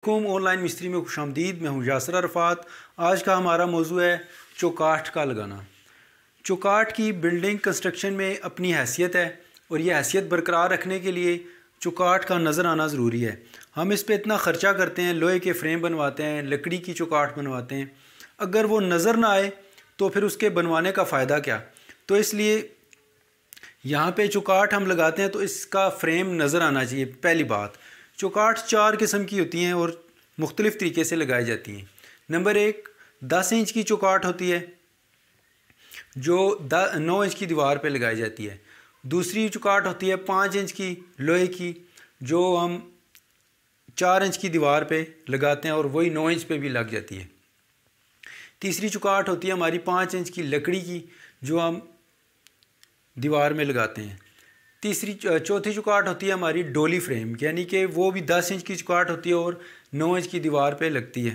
Online मिस्त्री में खुशामदीद। मैं हूँ यासर अरफात। आज का हमारा मौजू है चौकाठ का लगाना। चौकाठ की बिल्डिंग कंस्ट्रक्शन में अपनी हैसियत है और ये हैसियत बरकरार रखने के लिए चौकाठ का नज़र आना ज़रूरी है। हम इस पे इतना ख़र्चा करते हैं, लोहे के फ्रेम बनवाते हैं, लकड़ी की चौकाठ बनवाते हैं, अगर वो नज़र ना आए तो फिर उसके बनवाने का फ़ायदा क्या। तो इसलिए यहाँ पे चौकाठ हम लगाते हैं तो इसका फ्रेम नज़र आना चाहिए। पहली बात, चौकाठ 4 किस्म की होती हैं और मुख्तलिफ़ तरीके से लगाई जाती हैं। नंबर 1, 10 इंच की चौकाठ होती है जो 9 इंच की दीवार पे लगाई जाती है। दूसरी चौकाठ होती है 5 इंच की लोहे की जो हम 4 इंच की दीवार पे लगाते हैं और वही 9 इंच पे भी लग जाती है। तीसरी चौकाठ होती है हमारी 5 इंच की लकड़ी की जो हम दीवार में लगाते हैं। चौथी चौकाठ होती है हमारी डोली फ्रेम, यानी कि वो भी 10 इंच की चौकाठ होती है और 9 इंच की दीवार पे लगती है।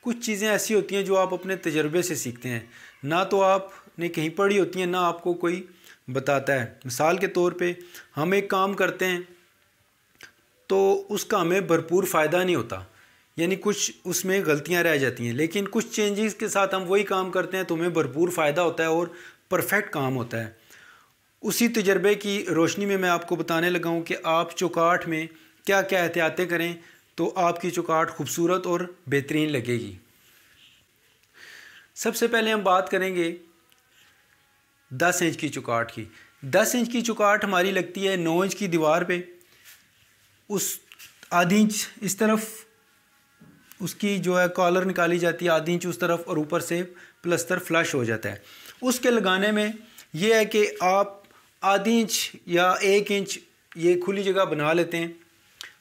कुछ चीज़ें ऐसी होती हैं जो आप अपने तजर्बे से सीखते हैं, ना तो आपने कहीं पढ़ी होती हैं ना आपको कोई बताता है। मिसाल के तौर पे हम एक काम करते हैं तो उसका हमें भरपूर फ़ायदा नहीं होता, यानी कुछ उसमें गलतियां रह जाती हैं, लेकिन कुछ चेंजेस के साथ हम वही काम करते हैं तो हमें भरपूर फ़ायदा होता है और परफेक्ट काम होता है। उसी तजर्बे की रोशनी में मैं आपको बताने लगा हूँ कि आप चौकाठ में क्या क्या एहतियातें करें तो आपकी चौकाठ खूबसूरत और बेहतरीन लगेगी। सबसे पहले हम बात करेंगे 10 इंच की चौकाठ की। 10 इंच की चौकाठ हमारी लगती है 9 इंच की दीवार पे। उस आधी इंच इस तरफ उसकी जो है कॉलर निकाली जाती है, आधी इंच उस तरफ, और ऊपर से प्लस्तर फ्लश हो जाता है। उसके लगाने में यह है कि आप आधी इंच या 1 इंच ये खुली जगह बना लेते हैं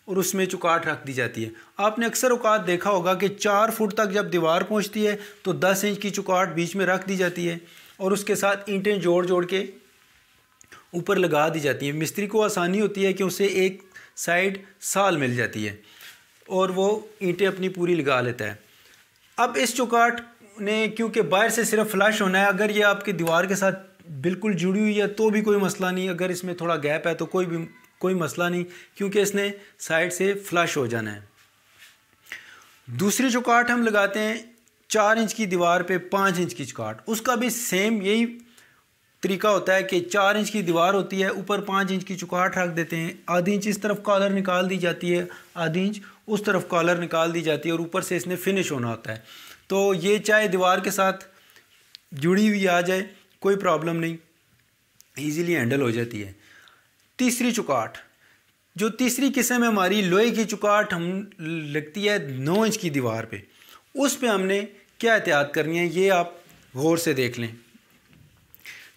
और उसमें चौकाठ रख दी जाती है। आपने अक्सर औकात देखा होगा कि 4 फुट तक जब दीवार पहुंचती है तो 10 इंच की चौकाठ बीच में रख दी जाती है और उसके साथ ईंटें जोड़ जोड़ के ऊपर लगा दी जाती है। मिस्त्री को आसानी होती है कि उसे एक साइड साल मिल जाती है और वो ईंटें अपनी पूरी लगा लेता है। अब इस चौकाठ ने क्योंकि बाहर से सिर्फ फ्लश होना है, अगर ये आपकी दीवार के साथ बिल्कुल जुड़ी हुई है तो भी कोई मसला नहीं, अगर इसमें थोड़ा गैप है तो कोई मसला नहीं, क्योंकि इसने साइड से फ्लश हो जाना है। दूसरी चौकाठ हम लगाते हैं 4 इंच की दीवार पे 5 इंच की चौकाठ। उसका भी सेम यही तरीका होता है कि 4 इंच की दीवार होती है, ऊपर 5 इंच की चौकाठ रख देते हैं, आधी इंच इस तरफ कॉलर निकाल दी जाती है, आधी इंच उस तरफ कॉलर निकाल दी जाती है और ऊपर से इसने फिनिश होना होता है। तो ये चाहे दीवार के साथ जुड़ी हुई आ जाए कोई प्रॉब्लम नहीं, इजीली हैंडल हो जाती है। तीसरी चौकाठ, जो तीसरी किस्म है हमारी लोहे की चौकाठ, हम लगती है 9 इंच की दीवार पे। उस पे हमने क्या एहतियात करनी है ये आप गौर से देख लें।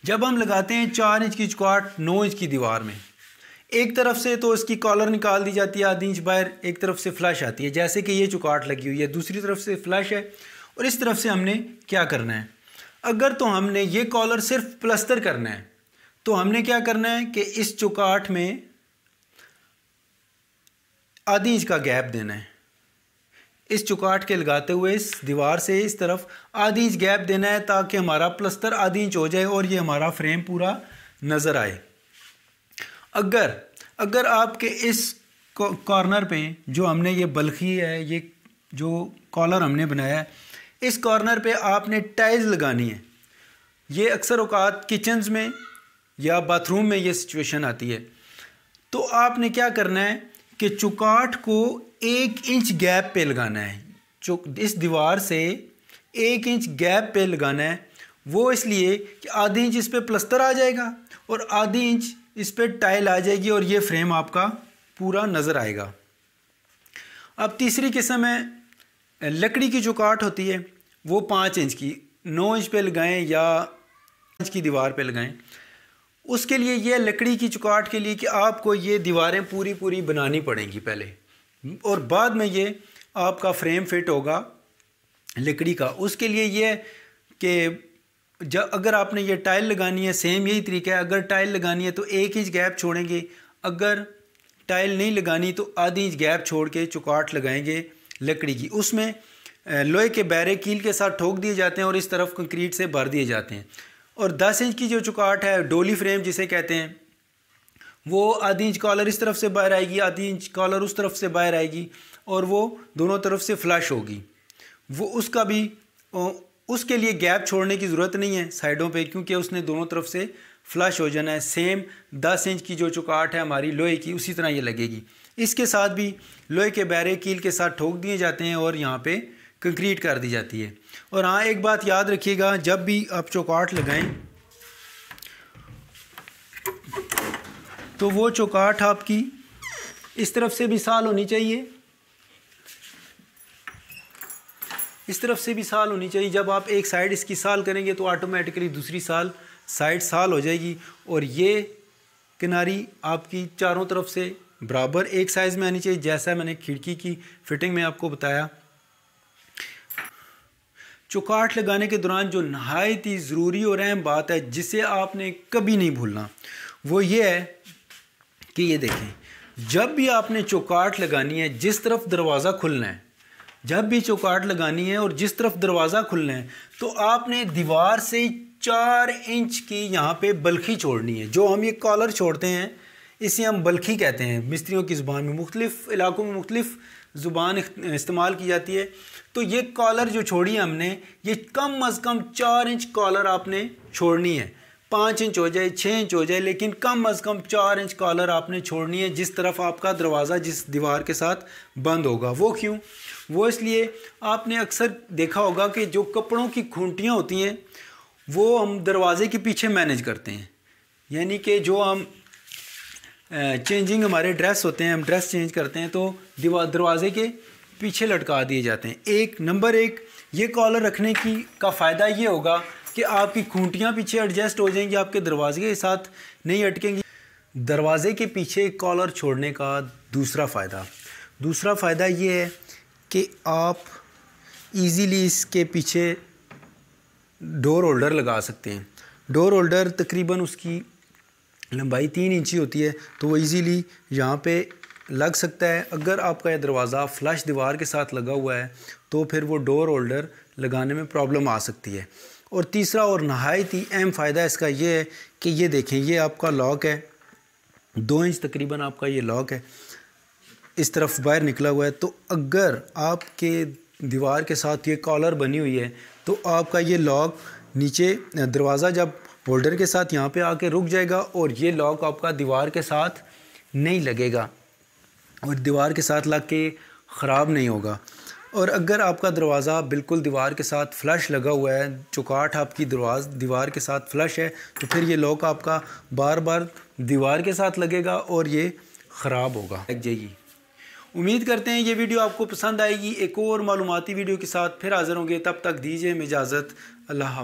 जब हम लगाते हैं 4 इंच की चौकाठ 9 इंच की दीवार में, एक तरफ से तो इसकी कॉलर निकाल दी जाती है आधी इंच बाहर, एक तरफ से फ्लश आती है, जैसे कि ये चौकाठ लगी हुई है, दूसरी तरफ से फ्लश है और इस तरफ से हमने क्या करना है। अगर तो हमने ये कॉलर सिर्फ प्लस्तर करना है तो हमने क्या करना है कि इस चौकाठ में आधी इंच का गैप देना है। इस चौकाठ के लगाते हुए इस दीवार से इस तरफ आधी इंच गैप देना है ताकि हमारा प्लस्तर आधी इंच हो जाए और ये हमारा फ्रेम पूरा नज़र आए। अगर आपके इस कॉर्नर पे जो हमने ये बल्खी है, ये जो कॉलर हमने बनाया है, इस कॉर्नर पे आपने टाइल्स लगानी है। ये अक्सर औकात किचन्स में या बाथरूम में ये सिचुएशन आती है। तो आपने क्या करना है कि चौकाठ को 1 इंच गैप पे लगाना है। इस दीवार से 1 इंच गैप पे लगाना है। वो इसलिए कि आधी इंच इस पे प्लस्तर आ जाएगा और आधी इंच इस पे टाइल आ जाएगी और ये फ्रेम आपका पूरा नज़र आएगा। अब तीसरी किस्म है लकड़ी की चौकाठ होती है, वो 5 इंच की, 9 इंच पे लगाएं या 5 इंच की दीवार पे लगाएं। उसके लिए ये लकड़ी की चौकाठ के लिए कि आपको ये दीवारें पूरी बनानी पड़ेंगी पहले, और बाद में ये आपका फ्रेम फिट होगा लकड़ी का। उसके लिए ये कि जब अगर आपने ये टाइल लगानी है, सेम यही तरीका है, अगर टाइल लगानी है तो 1 इंच गैप छोड़ेंगे, अगर टाइल नहीं लगानी तो आधी इंच गैप छोड़ के चौकाठ लगाएंगे लकड़ी की। उसमें लोहे के बैरे कील के साथ ठोक दिए जाते हैं और इस तरफ कंक्रीट से भर दिए जाते हैं। और 10 इंच की जो चौकाठ है, डोली फ्रेम जिसे कहते हैं, वो आधी इंच कॉलर इस तरफ से बाहर आएगी, आधी इंच कॉलर उस तरफ से बाहर आएगी और वो दोनों तरफ से फ्लश होगी। वो उसका भी उसके लिए गैप छोड़ने की ज़रूरत नहीं है साइडों पे, क्योंकि उसने दोनों तरफ से फ्लश हो जाना है। सेम 10 इंच की जो चौकाठ है हमारी लोहे की, उसी तरह ये लगेगी। इसके साथ भी लोहे के बैरे कील के साथ ठोक दिए जाते हैं और यहाँ पे कंक्रीट कर दी जाती है। और हाँ, एक बात याद रखिएगा, जब भी आप चौकाठ लगाएं तो वो चौकाठ आपकी इस तरफ से भी साल होनी चाहिए, इस तरफ से भी साल होनी चाहिए। जब आप एक साइड इसकी साल करेंगे तो ऑटोमेटिकली दूसरी साइड साल हो जाएगी और ये किनारी आपकी चारों तरफ से बराबर एक साइज़ में आनी चाहिए, जैसा मैंने खिड़की की फिटिंग में आपको बताया। चौकाठ लगाने के दौरान जो नहायत ही ज़रूरी और अहम बात है जिसे आपने कभी नहीं भूलना, वो ये है कि ये देखें, जब भी आपने चौकाठ लगानी है, जिस तरफ दरवाज़ा खुलना है, जब भी चौकाठ लगानी है और जिस तरफ दरवाज़ा खुलना है, तो आपने दीवार से 4 इंच की यहाँ पे बल्खी छोड़नी है। जो हम ये कॉलर छोड़ते हैं इसे हम बल्खी कहते हैं मिस्त्रियों की ज़ुबान में। मुख्तलिफ़ इलाकों में मुख्तलिफ़ ज़ुबान इस्तेमाल की जाती है। तो ये कॉलर जो छोड़ी है हमने, ये कम अज़ कम 4 इंच कॉलर आपने छोड़नी है। 5 इंच हो जाए, 6 इंच हो जाए, लेकिन कम अज़ कम 4 इंच कॉलर आपने छोड़नी है जिस तरफ आपका दरवाज़ा जिस दीवार के साथ बंद होगा। वो क्यों? वो इसलिए आपने अक्सर देखा होगा कि जो कपड़ों की खूंटियाँ होती हैं वो हम दरवाज़े के पीछे मैनेज करते हैं, यानी कि जो हम चेंजिंग हमारे ड्रेस होते हैं, हम ड्रेस चेंज करते हैं तो दरवाज़े के पीछे लटका दिए जाते हैं। नंबर एक ये कॉलर रखने का फ़ायदा ये होगा कि आपकी खूंटियाँ पीछे एडजस्ट हो जाएंगी, आपके दरवाजे के साथ नहीं अटकेंगी। दरवाज़े के पीछे कॉलर छोड़ने का दूसरा फ़ायदा ये है कि आप इजीली इसके पीछे डोर होल्डर लगा सकते हैं। डोर होल्डर तकरीबन उसकी लंबाई 3 इंची होती है, तो वो इजीली यहाँ पे लग सकता है। अगर आपका यह दरवाज़ा फ्लश दीवार के साथ लगा हुआ है तो फिर वो डोर होल्डर लगाने में प्रॉब्लम आ सकती है। और तीसरा और नहायत ही अहम फ़ायदा इसका ये है कि ये देखें, ये आपका लॉक है, 2 इंच तकरीबन आपका ये लॉक है, इस तरफ बाहर निकला हुआ है। तो अगर आपके दीवार के साथ ये कॉलर बनी हुई है तो आपका ये लॉक नीचे दरवाज़ा जब होल्डर के साथ यहाँ पे आके रुक जाएगा और ये लॉक आपका दीवार के साथ नहीं लगेगा और दीवार के साथ लग के ख़राब नहीं होगा। और अगर आपका दरवाज़ा बिल्कुल दीवार के साथ फ्लश लगा हुआ है, चौकाठ आपकी दीवार के साथ फ्लश है, तो फिर ये लॉक आपका बार बार दीवार के साथ लगेगा और ये ख़राब होगा, लग जाएगी। उम्मीद करते हैं ये वीडियो आपको पसंद आएगी। एक और मालूमाती वीडियो के साथ फिर हाज़िर होंगे, तब तक दीजिए हमें इजाज़त। अल्लाह।